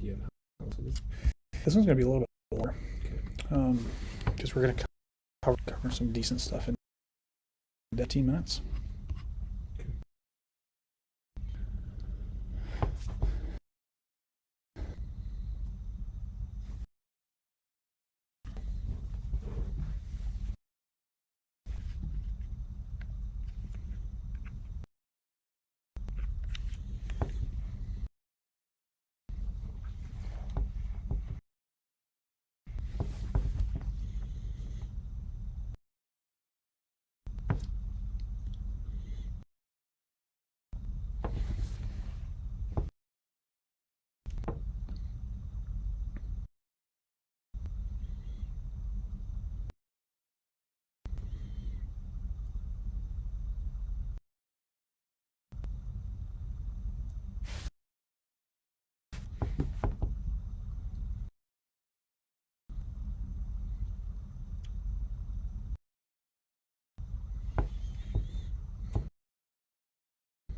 idea of how much it is? This one's going to be a little bit lower Okay. because we're going to cover some decent stuff in 15 minutes.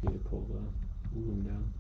Need to pull the loom down.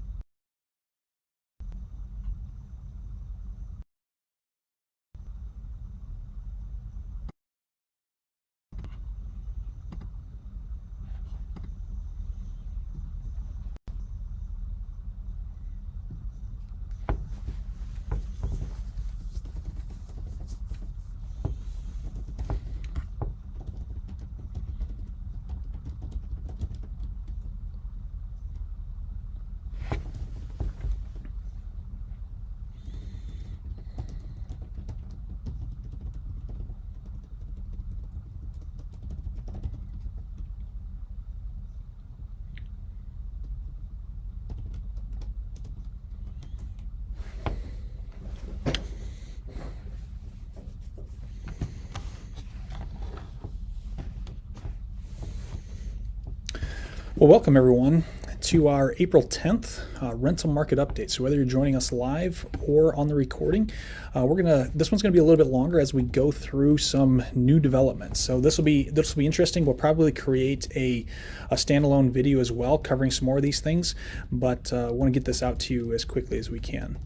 Well, welcome everyone to our April 10th rental market update. So whether you're joining us live or on the recording, this one's gonna be a little bit longer as we go through some new developments. So this will be interesting. We'll probably create a standalone video as well covering some more of these things, but I want to get this out to you as quickly as we can.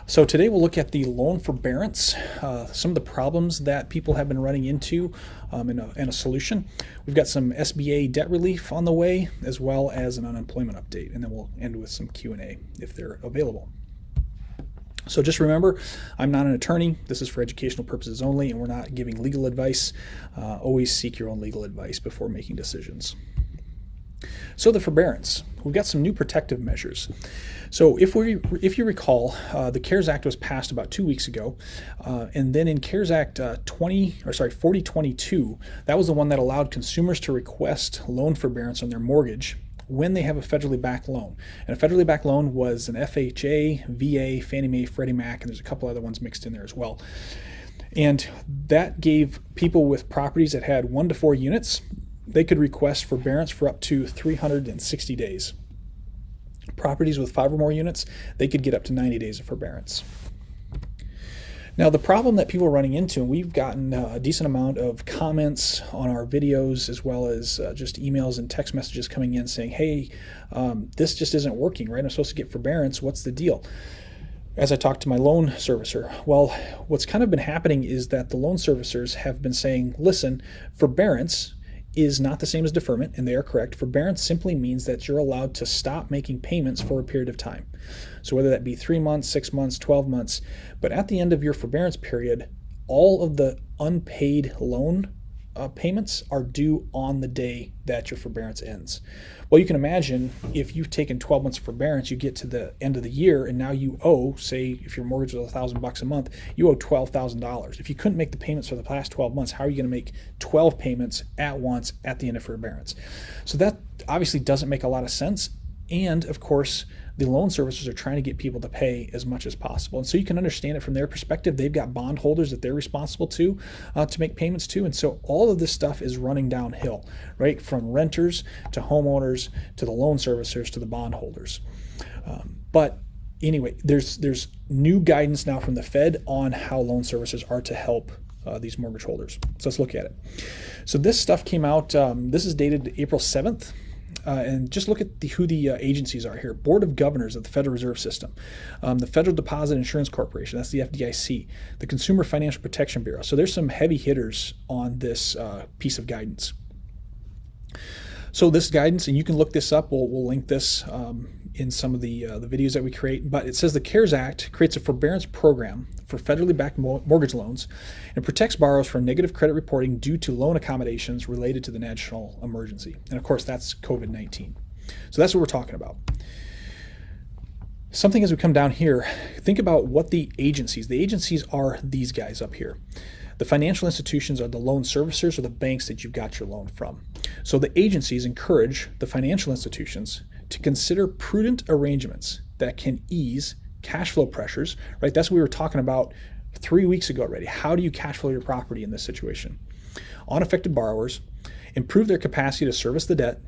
So today we'll look at the loan forbearance, some of the problems that people have been running into, and a solution. We've got some SBA debt relief on the way, as well as an unemployment update, and then we'll end with some Q&A if they're available. So just remember, I'm not an attorney. This is for educational purposes only, and we're not giving legal advice. Always seek your own legal advice before making decisions. So the forbearance, we've got some new protective measures. So if you recall, the CARES Act was passed about 2 weeks ago, and then in CARES Act 4022, that was the one that allowed consumers to request loan forbearance on their mortgage when they have a federally backed loan. And a federally backed loan was an FHA, VA, Fannie Mae, Freddie Mac, and there's a couple other ones mixed in there as well. And that gave people with properties that had 1 to 4 units, they could request forbearance for up to 360 days. Properties with 5 or more units, they could get up to 90 days of forbearance. Now the problem that people are running into, and we've gotten a decent amount of comments on our videos as well as just emails and text messages coming in saying, hey, this just isn't working, right? I'm supposed to get forbearance, what's the deal? As I talked to my loan servicer, well, what's kind of been happening is that the loan servicers have been saying, listen, forbearance is not the same as deferment, and they are correct. Forbearance simply means that you're allowed to stop making payments for a period of time. So whether that be 3 months, 6 months, 12 months, but at the end of your forbearance period, all of the unpaid loan payments are due on the day that your forbearance ends. Well, you can imagine if you've taken 12 months of forbearance, you get to the end of the year and now you owe, say if your mortgage was $1,000 a month, you owe $12,000. If you couldn't make the payments for the past 12 months, how are you going to make 12 payments at once at the end of forbearance? So that obviously doesn't make a lot of sense. And of course, the loan servicers are trying to get people to pay as much as possible. And so you can understand it from their perspective. They've got bondholders that they're responsible to make payments to. And so all of this stuff is running downhill, right? From renters to homeowners to the loan servicers to the bondholders. But anyway, there's new guidance now from the Fed on how loan servicers are to help these mortgage holders. So let's look at it. So this stuff came out, this is dated April 7th. and just look at who the agencies are here. Board of Governors of the Federal Reserve System, the Federal Deposit Insurance Corporation, that's the FDIC, the Consumer Financial Protection Bureau. So there's some heavy hitters on this piece of guidance. So this guidance, and you can look this up, we'll link this in some of the videos that we create, but it says the CARES Act creates a forbearance program for federally backed mortgage loans and protects borrowers from negative credit reporting due to loan accommodations related to the national emergency. And of course, that's COVID-19. So that's what we're talking about. Something as we come down here, think about what the agencies are these guys up here. The financial institutions are the loan servicers or the banks that you've got your loan from. So the agencies encourage the financial institutions to consider prudent arrangements that can ease cash flow pressures, right? That's what we were talking about 3 weeks ago already. How do you cash flow your property in this situation? On affected borrowers, improve their capacity to service the debt,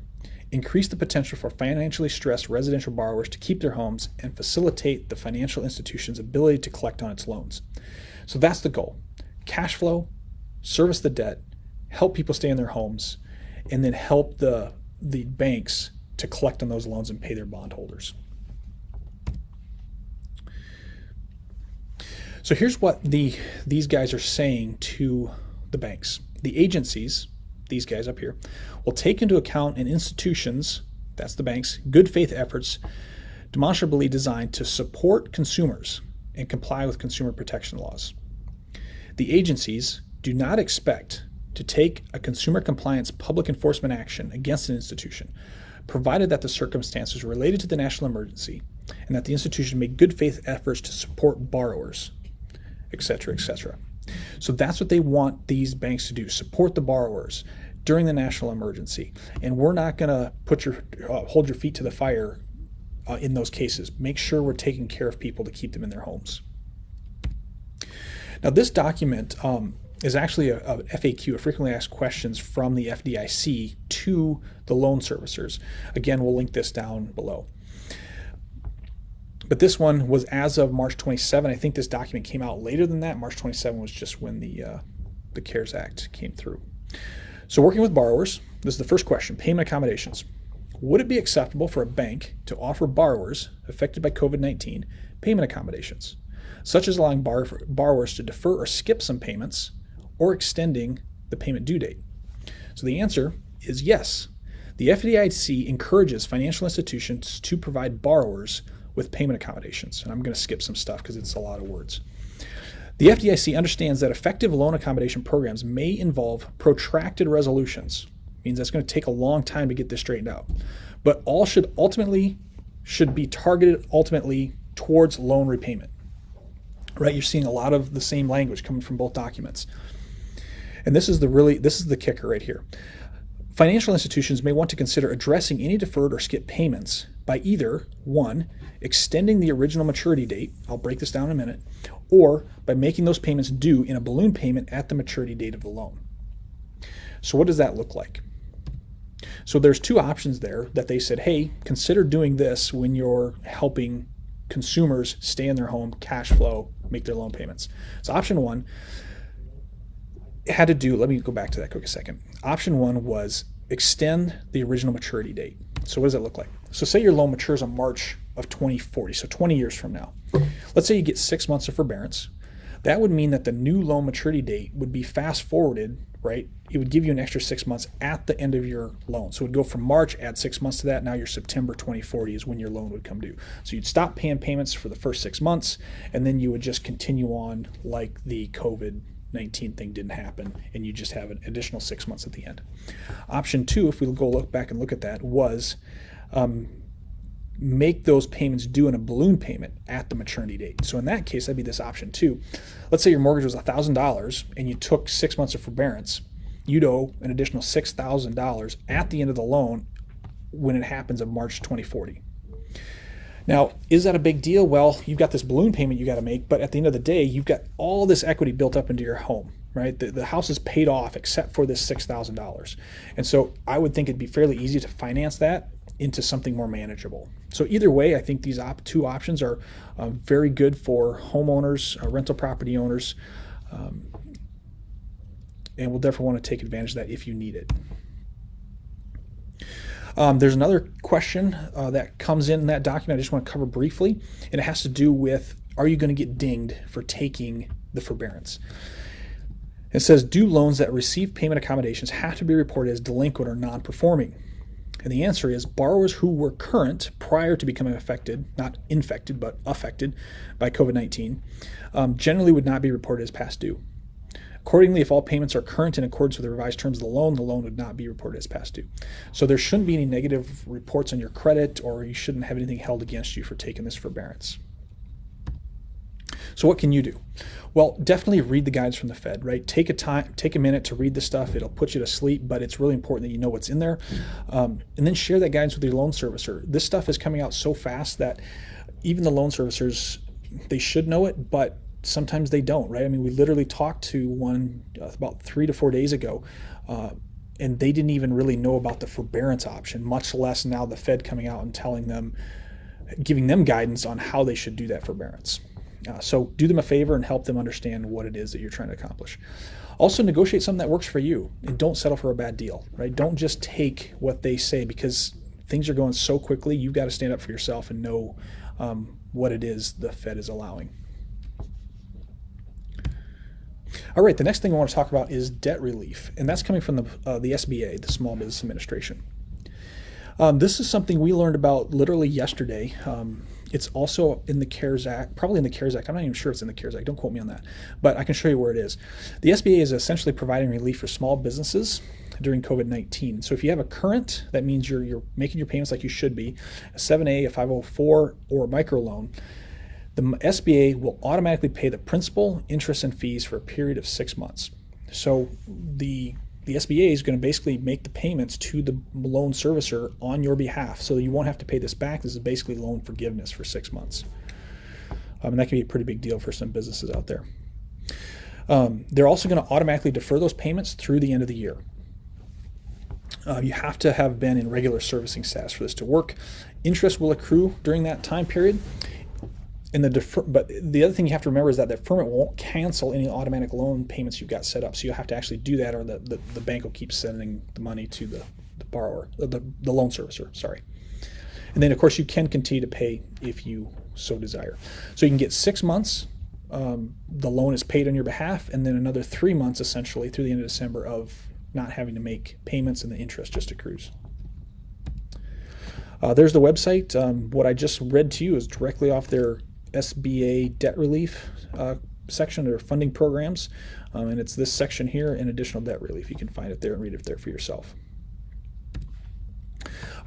increase the potential for financially stressed residential borrowers to keep their homes, and facilitate the financial institution's ability to collect on its loans. So that's the goal. Cash flow, service the debt, help people stay in their homes, and then help the banks to collect on those loans and pay their bondholders. So here's what these guys are saying to the banks. The agencies, these guys up here, will take into account an institution's, that's the banks, good faith efforts demonstrably designed to support consumers and comply with consumer protection laws. The agencies do not expect to take a consumer compliance public enforcement action against an institution, provided that the circumstances related to the national emergency and that the institution made good faith efforts to support borrowers, etc., etc. So that's what they want these banks to do, support the borrowers during the national emergency. And we're not going to hold your feet to the fire in those cases. Make sure we're taking care of people to keep them in their homes. Now, this document is actually a FAQ, a frequently asked questions from the FDIC to the loan servicers. Again, we'll link this down below. But this one was as of March 27. I think this document came out later than that. March 27 was just when the CARES Act came through. So working with borrowers, this is the first question, payment accommodations. Would it be acceptable for a bank to offer borrowers affected by COVID-19 payment accommodations, such as allowing borrowers to defer or skip some payments or extending the payment due date? So the answer is yes. The FDIC encourages financial institutions to provide borrowers with payment accommodations. And I'm going to skip some stuff because it's a lot of words. The FDIC understands that effective loan accommodation programs may involve protracted resolutions. It means that's going to take a long time to get this straightened out. But all should be targeted ultimately towards loan repayment. Right? You're seeing a lot of the same language coming from both documents. And this is the kicker right here. Financial institutions may want to consider addressing any deferred or skipped payments by either, one, extending the original maturity date, I'll break this down in a minute, or by making those payments due in a balloon payment at the maturity date of the loan. So what does that look like? So there's two options there that they said, hey, consider doing this when you're helping consumers stay in their home, cash flow, make their loan payments. So option one had to do, let me go back to that quick a second. Option one was extend the original maturity date. So what does that look like? So say your loan matures on March of 2040, so 20 years from now. Let's say you get 6 months of forbearance. That would mean that the new loan maturity date would be fast forwarded, right? It would give you an extra 6 months at the end of your loan. So it would go from March, add 6 months to that. Now your September 2040 is when your loan would come due. So you'd stop paying payments for the first 6 months, and then you would just continue on like the COVID-19 thing didn't happen, and you just have an additional 6 months at the end. Option two, if we go look back and look at that, was make those payments due in a balloon payment at the maturity date. So in that case, that'd be this option two. Let's say your mortgage was $1,000 and you took 6 months of forbearance. You'd owe an additional $6,000 at the end of the loan when it happens of March 2040. Now, is that a big deal? Well, you've got this balloon payment you got to make, but at the end of the day, you've got all this equity built up into your home, right? The house is paid off except for this $6,000. And so I would think it'd be fairly easy to finance that into something more manageable. So either way, I think these two options are very good for homeowners, rental property owners, and we'll definitely want to take advantage of that if you need it. There's another question that comes in that document I just want to cover briefly, and it has to do with, are you going to get dinged for taking the forbearance? It says, do loans that receive payment accommodations have to be reported as delinquent or non-performing? And the answer is, borrowers who were current prior to becoming affected, not infected, but affected by COVID-19, generally would not be reported as past due. Accordingly, if all payments are current in accordance with the revised terms of the loan would not be reported as past due. So there shouldn't be any negative reports on your credit, or you shouldn't have anything held against you for taking this forbearance. So what can you do? Well, definitely read the guides from the Fed, right? Take a minute to read the stuff. It'll put you to sleep, but it's really important that you know what's in there. And then share that guidance with your loan servicer. This stuff is coming out so fast that even the loan servicers, they should know it, but sometimes they don't, right? I mean, we literally talked to one about 3 to 4 days ago, and they didn't even really know about the forbearance option, much less now the Fed coming out and telling them, giving them guidance on how they should do that forbearance. So do them a favor and help them understand what it is that you're trying to accomplish. Also, negotiate something that works for you, and don't settle for a bad deal, right? Don't just take what they say, because things are going so quickly. You've got to stand up for yourself and know what it is the Fed is allowing. All right, the next thing I want to talk about is debt relief, and that's coming from the SBA, the Small Business Administration. This is something we learned about literally yesterday. It's also in the CARES Act, probably in the CARES Act. I'm not even sure it's in the CARES Act. Don't quote me on that. But I can show you where it is. The SBA is essentially providing relief for small businesses during COVID-19. So if you have a current, that means you're making your payments like you should be, a 7A, a 504, or a microloan, the SBA will automatically pay the principal, interest, and fees for a period of 6 months. So the SBA is going to basically make the payments to the loan servicer on your behalf, so that you won't have to pay this back. This is basically loan forgiveness for 6 months. And that can be a pretty big deal for some businesses out there. They're also going to automatically defer those payments through the end of the year. You have to have been in regular servicing status for this to work. Interest will accrue during that time period. But the other thing you have to remember is that the deferment won't cancel any automatic loan payments you've got set up. So you have to actually do that, or the bank will keep sending the money to the borrower, the loan servicer, sorry. And then, of course, you can continue to pay if you so desire. So you can get 6 months. The loan is paid on your behalf, and then another 3 months, essentially, through the end of December, of not having to make payments, and the interest just accrues. There's the website. What I just read to you is directly off their SBA Debt Relief section, or funding programs, and it's this section here, and additional debt relief. You can find it there and read it there for yourself.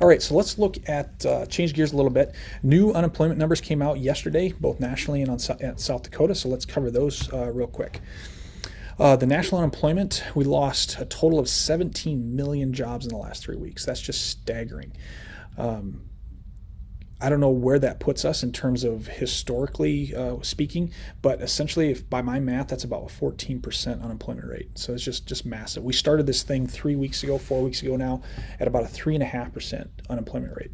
All right, so let's look at, change gears a little bit. New unemployment numbers came out yesterday, both nationally and at South Dakota, so let's cover those real quick. The national unemployment, we lost a total of 17 million jobs in the last 3 weeks. That's just staggering. I don't know where that puts us in terms of historically speaking, but essentially, if by my math, that's about a 14% unemployment rate. So it's just massive. We started this thing 4 weeks ago now, at about a 3.5% unemployment rate.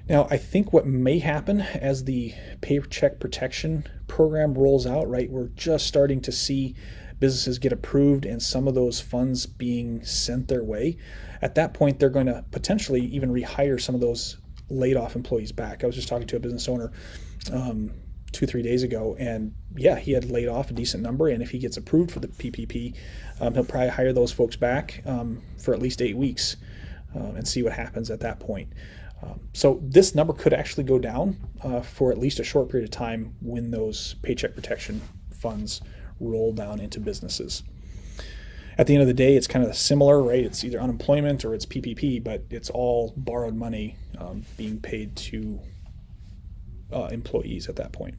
Now, I think what may happen as the Paycheck Protection Program rolls out, right, we're just starting to see businesses get approved and some of those funds being sent their way. At that point, they're going to potentially even rehire some of those laid off employees back. I was just talking to a business owner 2-3 days ago, and yeah, he had laid off a decent number, and if he gets approved for the PPP, he'll probably hire those folks back for at least 8 weeks and see what happens at that point. So this number could actually go down for at least a short period of time when those paycheck protection funds roll down into businesses. At the end of the day, it's kind of similar, right? It's either unemployment or it's PPP, but it's all borrowed money being paid to employees at that point.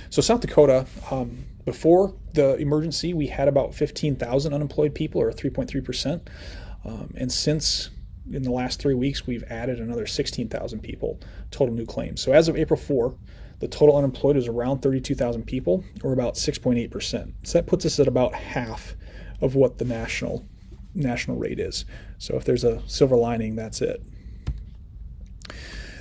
So South Dakota, before the emergency, we had about 15,000 unemployed people, or 3.3%. And since in the last 3 weeks, we've added another 16,000 people, total new claims. So as of April 4, the total unemployed is around 32,000 people, or about 6.8%. So that puts us at about half of what the national rate is. So if there's a silver lining, that's it.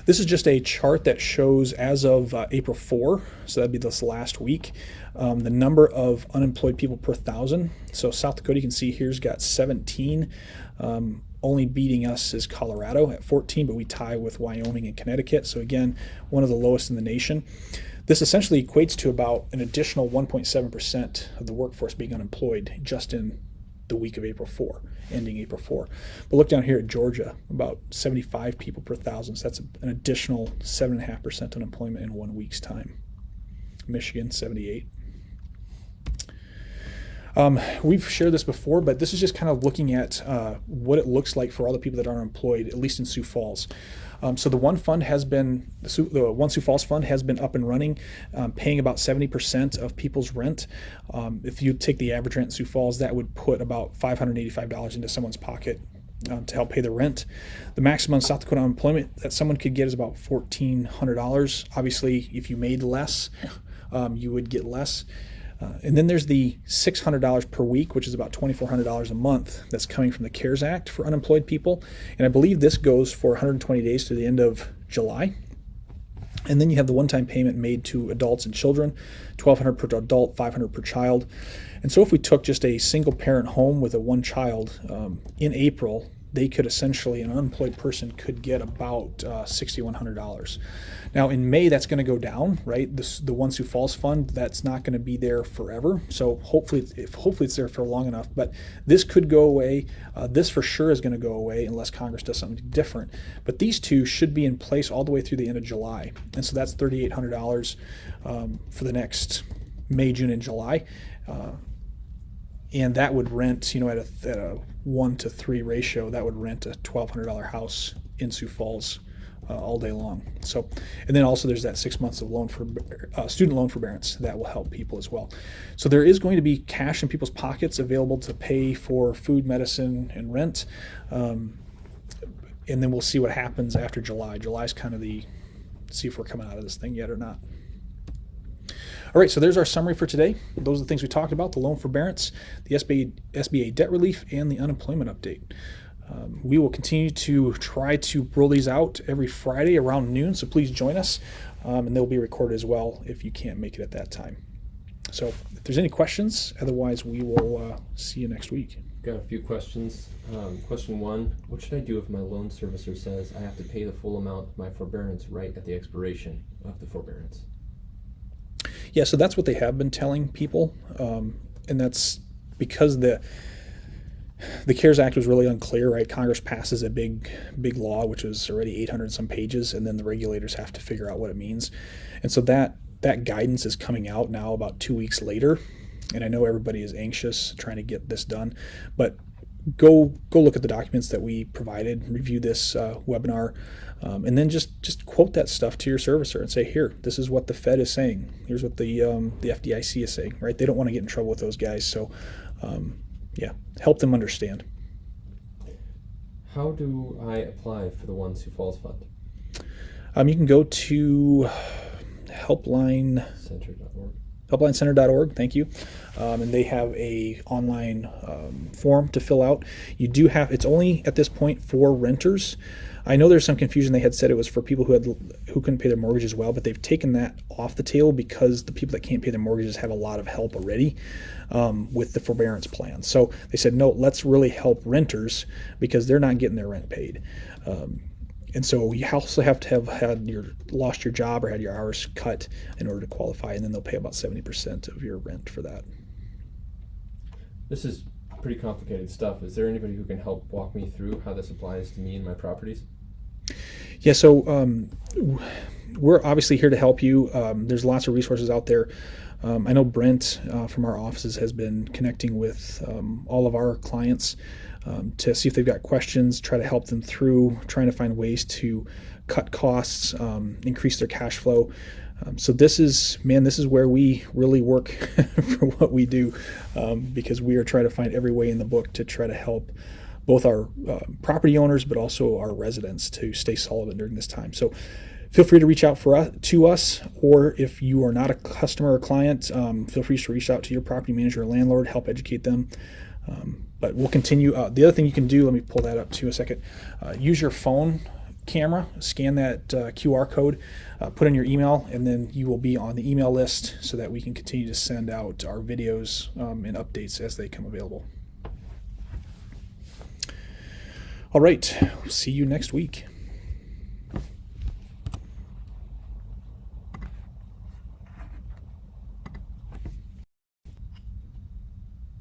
This is just a chart that shows as of April 4, so that'd be this last week, the number of unemployed people per thousand. So South Dakota, you can see here's got 17. Only beating us is Colorado at 14, but we tie with Wyoming and Connecticut. So again, one of the lowest in the nation. This essentially equates to about an additional 1.7% of the workforce being unemployed just in the week of April 4, ending April 4. But look down here at Georgia, about 75 people per thousand. So that's an additional 7.5% unemployment in 1 week's time. Michigan, 78. We've shared this before, but this is just kind of looking at what it looks like for all the people that are unemployed, at least in Sioux Falls. So the One Sioux Falls Fund has been up and running, paying about 70% of people's rent. If you take the average rent in Sioux Falls, that would put about $585 into someone's pocket to help pay the rent. The maximum South Dakota unemployment that someone could get is about $1,400. Obviously, if you made less, you would get less. And then there's the $600 per week, which is about $2,400 a month, that's coming from the CARES Act for unemployed people. And I believe this goes for 120 days to the end of July. And then you have the one-time payment made to adults and children, $1,200 per adult, $500 per child. And so if we took just a single-parent home with one child, in April, they could essentially, an unemployed person could get about $6,100. Now in May, that's going to go down, right? The One Sioux Falls Fund, that's not going to be there forever. So hopefully it's there for long enough. But this could go away. This for sure is going to go away unless Congress does something different. But these two should be in place all the way through the end of July. And so that's $3,800 for the next May, June, and July. And that would rent, at a 1-to-3 ratio, that would rent a $1,200 house in Sioux Falls all day long. So, and then also there's that 6 months of student loan forbearance that will help people as well. So there is going to be cash in people's pockets available to pay for food, medicine, and rent. And then we'll see what happens after July. July's kind of see if we're coming out of this thing yet or not. All right, so there's our summary for today. Those are the things we talked about: the loan forbearance, the SBA debt relief, and the unemployment update. We will continue to try to roll these out every Friday around noon, so please join us, and they'll be recorded as well if you can't make it at that time. So if there's any questions, otherwise we will see you next week. Got a few questions. Question 1, what should I do if my loan servicer says I have to pay the full amount of my forbearance right at the expiration of the forbearance? Yeah, so that's what they have been telling people, and that's because the CARES Act was really unclear, right? Congress passes a big law, which is already 800 some pages, and then the regulators have to figure out what it means. And so that guidance is coming out now about 2 weeks later, and I know everybody is anxious trying to get this done, but go look at the documents that we provided, review this webinar, and then just quote that stuff to your servicer and say, here, this is what the Fed is saying. Here's what the FDIC is saying, right? They don't want to get in trouble with those guys, so yeah, help them understand. How do I apply for the One Sioux Falls Fund? You can go to helplinecenter.org, thank you, and they have a online form to fill out. It's only at this point for renters. I know there's some confusion. They had said it was for people who couldn't pay their mortgage as well, but they've taken that off the table because the people that can't pay their mortgages have a lot of help already with the forbearance plan. So they said, no, let's really help renters because they're not getting their rent paid. And so you also have to have lost your job or had your hours cut in order to qualify, and then they'll pay about 70% of your rent for that. This is pretty complicated stuff. Is there anybody who can help walk me through how this applies to me and my properties? Yeah, so we're obviously here to help you. There's lots of resources out there. I know Brent from our offices has been connecting with all of our clients to see if they've got questions, try to help them through, trying to find ways to cut costs, increase their cash flow. So this is where we really work for what we do, because we are trying to find every way in the book to try to help both our property owners, but also our residents to stay solvent during this time. So feel free to reach out to us, or if you are not a customer or client, feel free to reach out to your property manager or landlord, help educate them. But we'll continue. The other thing you can do, let me pull that up too a second, use your phone camera, scan that QR code, put in your email, and then you will be on the email list so that we can continue to send out our videos and updates as they come available. All right. See you next week.